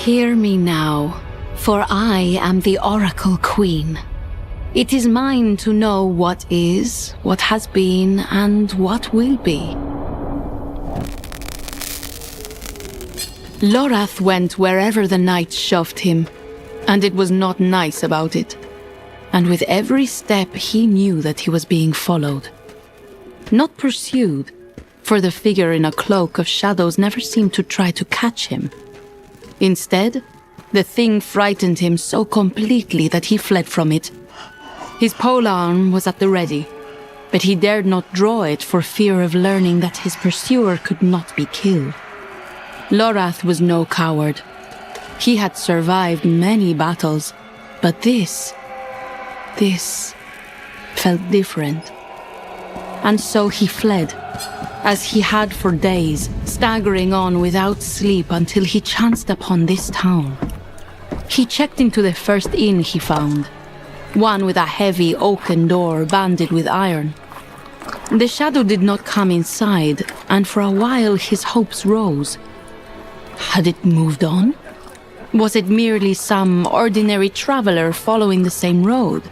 Hear me now, for I am the Oracle Queen. It is mine to know what is, what has been, and what will be. Lorath went wherever the night shoved him, and it was not nice about it. And with every step he knew that he was being followed. Not pursued, for the figure in a cloak of shadows never seemed to try to catch him. Instead, the thing frightened him so completely that he fled from it. His polearm was at the ready, but he dared not draw it for fear of learning that his pursuer could not be killed. Lorath was no coward. He had survived many battles, but this felt different. And so he fled, as he had for days, staggering on without sleep until he chanced upon this town. He checked into the first inn he found, one with a heavy oaken door banded with iron. The shadow did not come inside, and for a while his hopes rose. Had it moved on? Was it merely some ordinary traveler following the same road?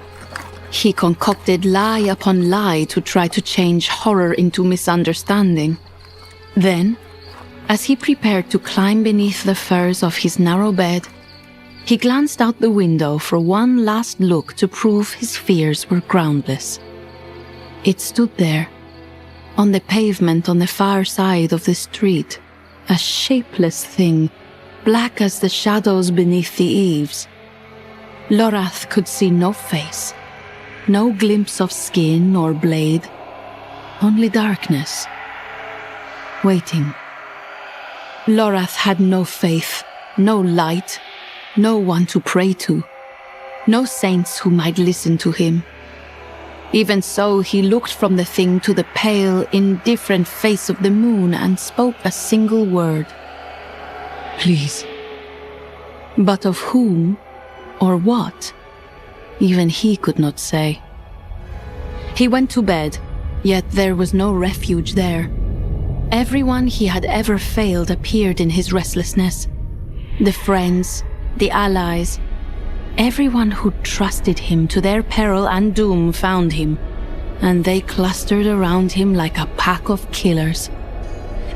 He concocted lie upon lie to try to change horror into misunderstanding. Then, as he prepared to climb beneath the furs of his narrow bed, he glanced out the window for one last look to prove his fears were groundless. It stood there, on the pavement on the far side of the street, a shapeless thing, black as the shadows beneath the eaves. Lorath could see no face, no glimpse of skin or blade, only darkness. Waiting. Lorath had no faith, no light, no one to pray to, no saints who might listen to him. Even so, he looked from the thing to the pale, indifferent face of the moon and spoke a single word. Please. But of whom or what? Even he could not say. He went to bed, yet there was no refuge there. Everyone he had ever failed appeared in his restlessness. The friends, the allies, everyone who trusted him to their peril and doom found him, and they clustered around him like a pack of killers.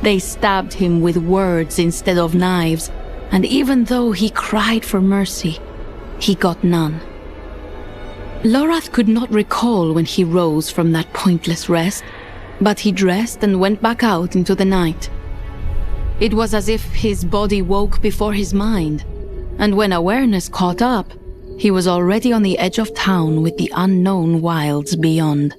They stabbed him with words instead of knives, and even though he cried for mercy, he got none. Lorath could not recall when he rose from that pointless rest, but he dressed and went back out into the night. It was as if his body woke before his mind, and when awareness caught up, he was already on the edge of town with the unknown wilds beyond.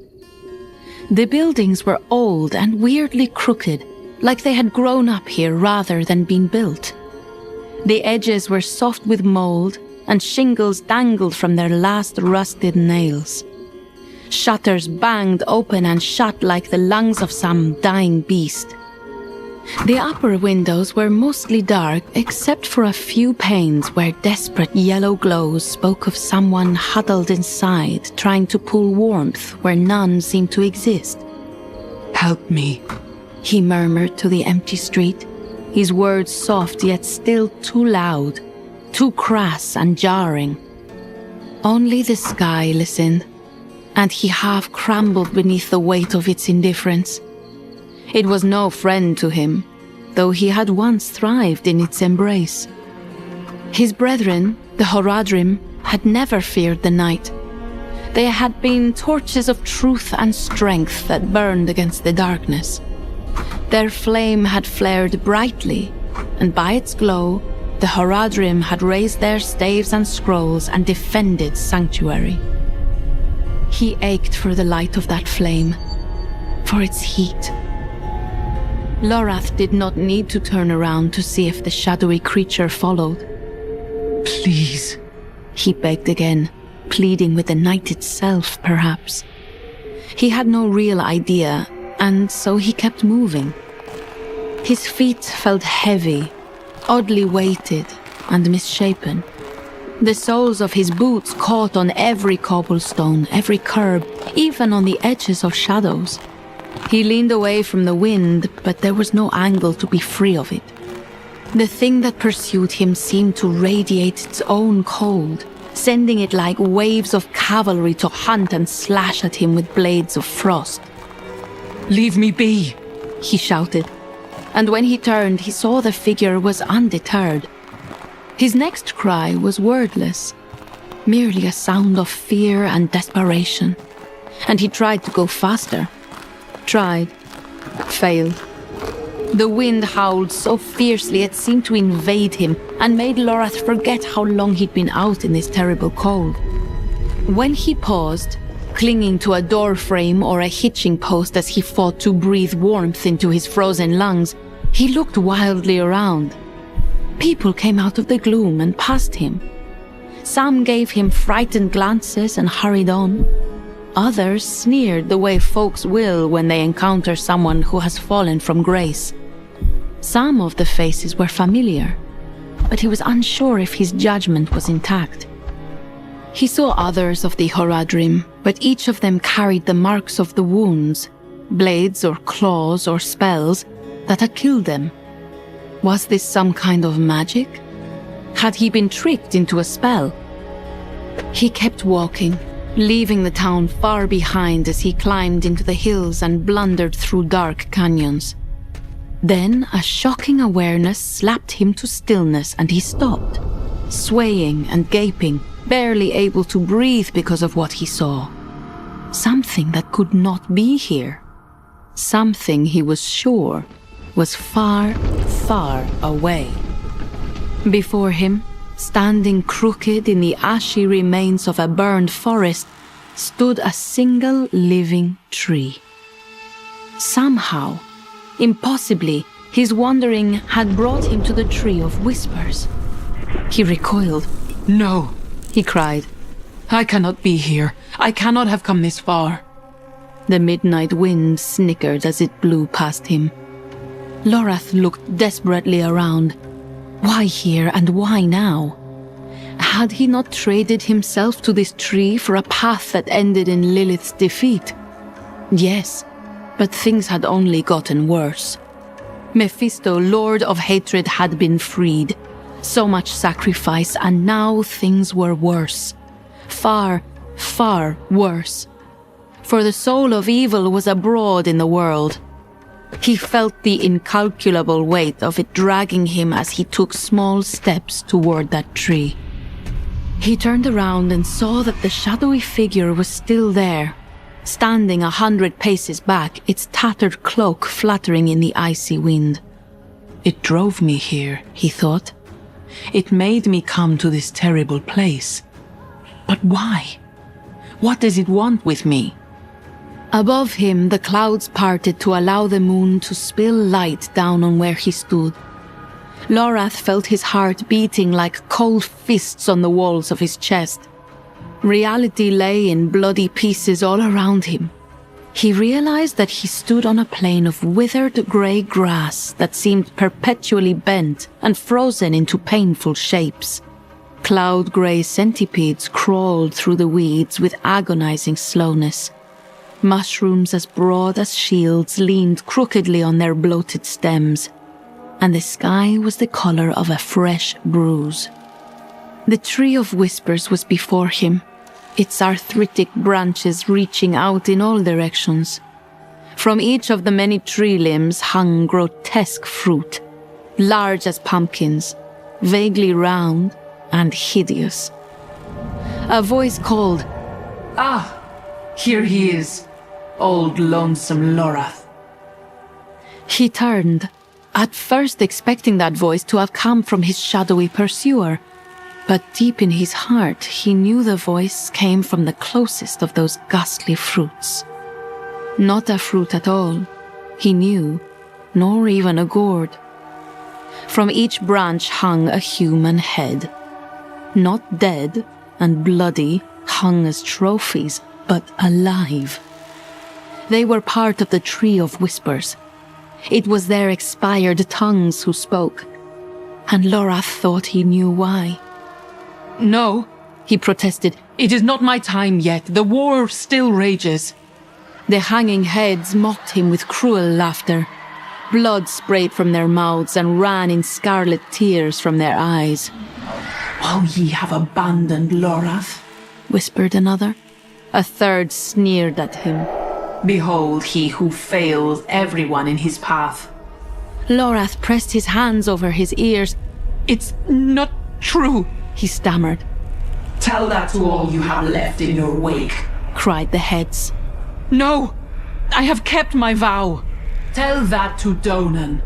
The buildings were old and weirdly crooked, like they had grown up here rather than been built. The edges were soft with mold, and shingles dangled from their last rusted nails. Shutters banged open and shut like the lungs of some dying beast. The upper windows were mostly dark except for a few panes where desperate yellow glows spoke of someone huddled inside trying to pull warmth where none seemed to exist. "Help me," he murmured to the empty street, his words soft yet still too loud, too crass and jarring. Only the sky listened, and he half crumbled beneath the weight of its indifference. It was no friend to him, though he had once thrived in its embrace. His brethren, the Horadrim, had never feared the night. They had been torches of truth and strength that burned against the darkness. Their flame had flared brightly, and by its glow, the Horadrim had raised their staves and scrolls and defended sanctuary. He ached for the light of that flame, for its heat. Lorath did not need to turn around to see if the shadowy creature followed. "Please," he begged again, pleading with the night itself, perhaps. He had no real idea, and so he kept moving. His feet felt heavy, oddly weighted and misshapen. The soles of his boots caught on every cobblestone, every curb, even on the edges of shadows. He leaned away from the wind, but there was no angle to be free of it. The thing that pursued him seemed to radiate its own cold, sending it like waves of cavalry to hunt and slash at him with blades of frost. "Leave me be!" he shouted, and when he turned, he saw the figure was undeterred. His next cry was wordless, merely a sound of fear and desperation, and he tried to go faster. Tried. Failed. The wind howled so fiercely it seemed to invade him and made Lorath forget how long he'd been out in this terrible cold. When he paused, clinging to a door frame or a hitching post as he fought to breathe warmth into his frozen lungs, he looked wildly around. People came out of the gloom and passed him. Some gave him frightened glances and hurried on. Others sneered the way folks will when they encounter someone who has fallen from grace. Some of the faces were familiar, but he was unsure if his judgment was intact. He saw others of the Horadrim, but each of them carried the marks of the wounds, blades or claws or spells that had killed them. Was this some kind of magic? Had he been tricked into a spell? He kept walking, leaving the town far behind as he climbed into the hills and blundered through dark canyons. Then a shocking awareness slapped him to stillness and he stopped, swaying and gaping, barely able to breathe because of what he saw. Something that could not be here. Something he was sure was far, far away. Before him, standing crooked in the ashy remains of a burned forest, stood a single living tree. Somehow, impossibly, his wandering had brought him to the Tree of Whispers. He recoiled. "No," he cried. "I cannot be here. I cannot have come this far." The midnight wind snickered as it blew past him. Lorath looked desperately around. Why here and why now? Had he not traded himself to this tree for a path that ended in Lilith's defeat? Yes, but things had only gotten worse. Mephisto, Lord of Hatred, had been freed. So much sacrifice, and now things were worse. Far, far worse. For the soul of evil was abroad in the world. He felt the incalculable weight of it dragging him as he took small steps toward that tree. He turned around and saw that the shadowy figure was still there, standing 100 paces back, its tattered cloak fluttering in the icy wind. "It drove me here," he thought. "It made me come to this terrible place. But why? What does it want with me?" Above him, the clouds parted to allow the moon to spill light down on where he stood. Lorath felt his heart beating like cold fists on the walls of his chest. Reality lay in bloody pieces all around him. He realized that he stood on a plain of withered grey grass that seemed perpetually bent and frozen into painful shapes. Cloud-grey centipedes crawled through the weeds with agonizing slowness. Mushrooms as broad as shields leaned crookedly on their bloated stems, and the sky was the color of a fresh bruise. The Tree of Whispers was before him, its arthritic branches reaching out in all directions. From each of the many tree limbs hung grotesque fruit, large as pumpkins, vaguely round and hideous. A voice called, "Ah, here he is, old lonesome Lorath." He turned, at first expecting that voice to have come from his shadowy pursuer, but deep in his heart he knew the voice came from the closest of those ghastly fruits. Not a fruit at all, he knew, nor even a gourd. From each branch hung a human head, not dead and bloody, hung as trophies, but alive. They were part of the Tree of Whispers. It was their expired tongues who spoke, and Lorath thought he knew why. "No," he protested. "It is not my time yet. The war still rages." The hanging heads mocked him with cruel laughter. Blood sprayed from their mouths and ran in scarlet tears from their eyes. "Will ye have abandoned Lorath?" whispered another. A third sneered at him. "Behold he who fails everyone in his path." Lorath pressed his hands over his ears. "It's not true," he stammered. "Tell that to all you have left in your wake," cried the heads. "No, I have kept my vow." "Tell that to Donan,"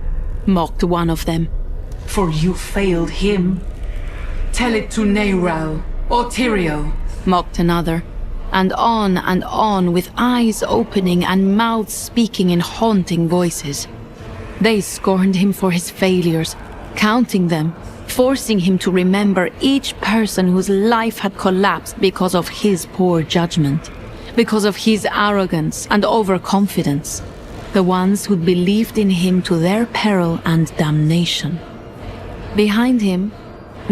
mocked one of them. "For you failed him." "Tell it to Neyrel or Tyrael," mocked another. And on with eyes opening and mouths speaking in haunting voices. They scorned him for his failures, counting them, forcing him to remember each person whose life had collapsed because of his poor judgment, because of his arrogance and overconfidence, the ones who'd believed in him to their peril and damnation. Behind him,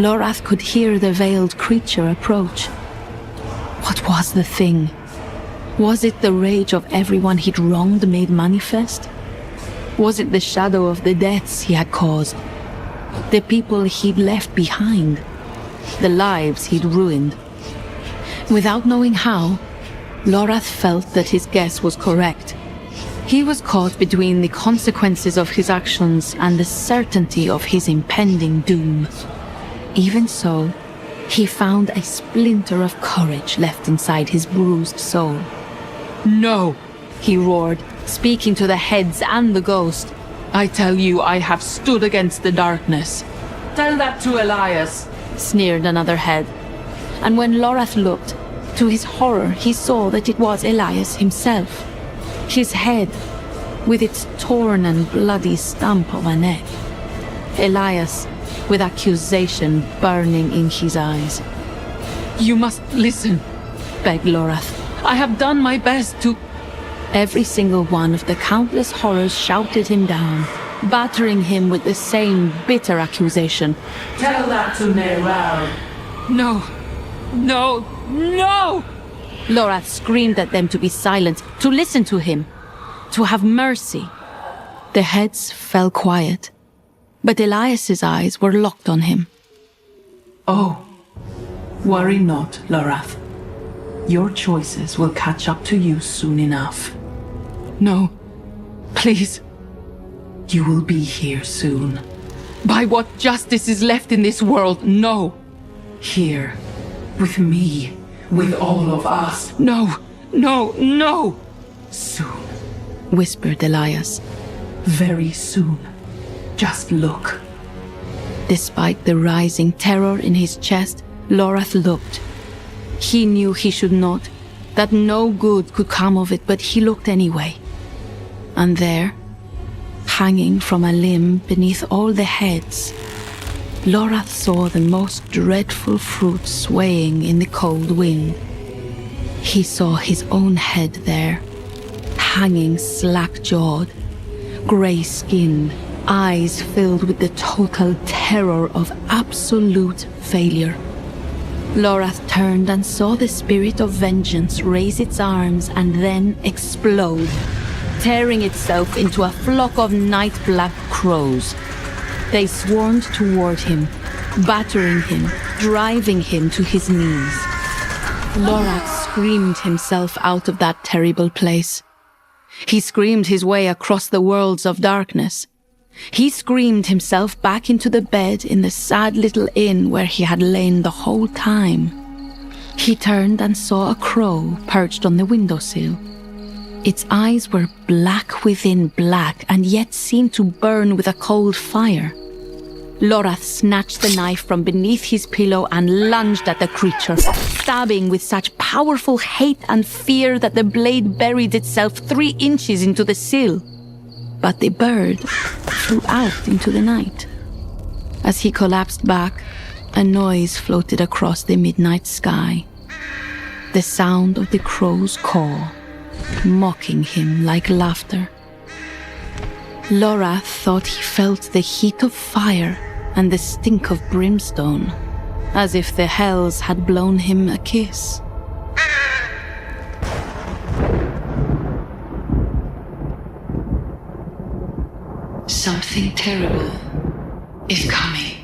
Lorath could hear the veiled creature approach. What was the thing? Was it the rage of everyone he'd wronged made manifest? Was it the shadow of the deaths he had caused? The people he'd left behind? The lives he'd ruined? Without knowing how, Lorath felt that his guess was correct. He was caught between the consequences of his actions and the certainty of his impending doom. Even so, he found a splinter of courage left inside his bruised soul. "No," he roared, speaking to the heads and the ghost. "I tell you, I have stood against the darkness." "Tell that to Elias," sneered another head. And when Lorath looked, to his horror he saw that it was Elias himself. His head, with its torn and bloody stump of a neck. Elias, with accusation burning in his eyes. "You must listen," begged Lorath. "I have done my best to—" Every single one of the countless horrors shouted him down, battering him with the same bitter accusation. "Tell that to Neyrel." "No, no, no!" Lorath screamed at them to be silent, to listen to him, to have mercy. The heads fell quiet, but Elias's eyes were locked on him. "Oh, worry not, Lorath. Your choices will catch up to you soon enough." "No, please." "You will be here soon." "By what justice is left in this world, no." "Here, with me, with all of us." "No, no, no!" "Soon," whispered Elias. "Very soon. Just look." Despite the rising terror in his chest, Lorath looked. He knew he should not, that no good could come of it, but he looked anyway. And there, hanging from a limb beneath all the heads, Lorath saw the most dreadful fruit swaying in the cold wind. He saw his own head there, hanging slack-jawed, grey-skinned, eyes filled with the total terror of absolute failure. Lorath turned and saw the spirit of vengeance raise its arms and then explode, tearing itself into a flock of night-black crows. They swarmed toward him, battering him, driving him to his knees. Lorath screamed himself out of that terrible place. He screamed his way across the worlds of darkness. He screamed himself back into the bed in the sad little inn where he had lain the whole time. He turned and saw a crow perched on the windowsill. Its eyes were black within black and yet seemed to burn with a cold fire. Lorath snatched the knife from beneath his pillow and lunged at the creature, stabbing with such powerful hate and fear that the blade buried itself 3 inches into the sill. But the bird flew out into the night. As he collapsed back, a noise floated across the midnight sky. The sound of the crow's call, mocking him like laughter. Lorath thought he felt the heat of fire and the stink of brimstone, as if the hells had blown him a kiss. Something terrible is coming.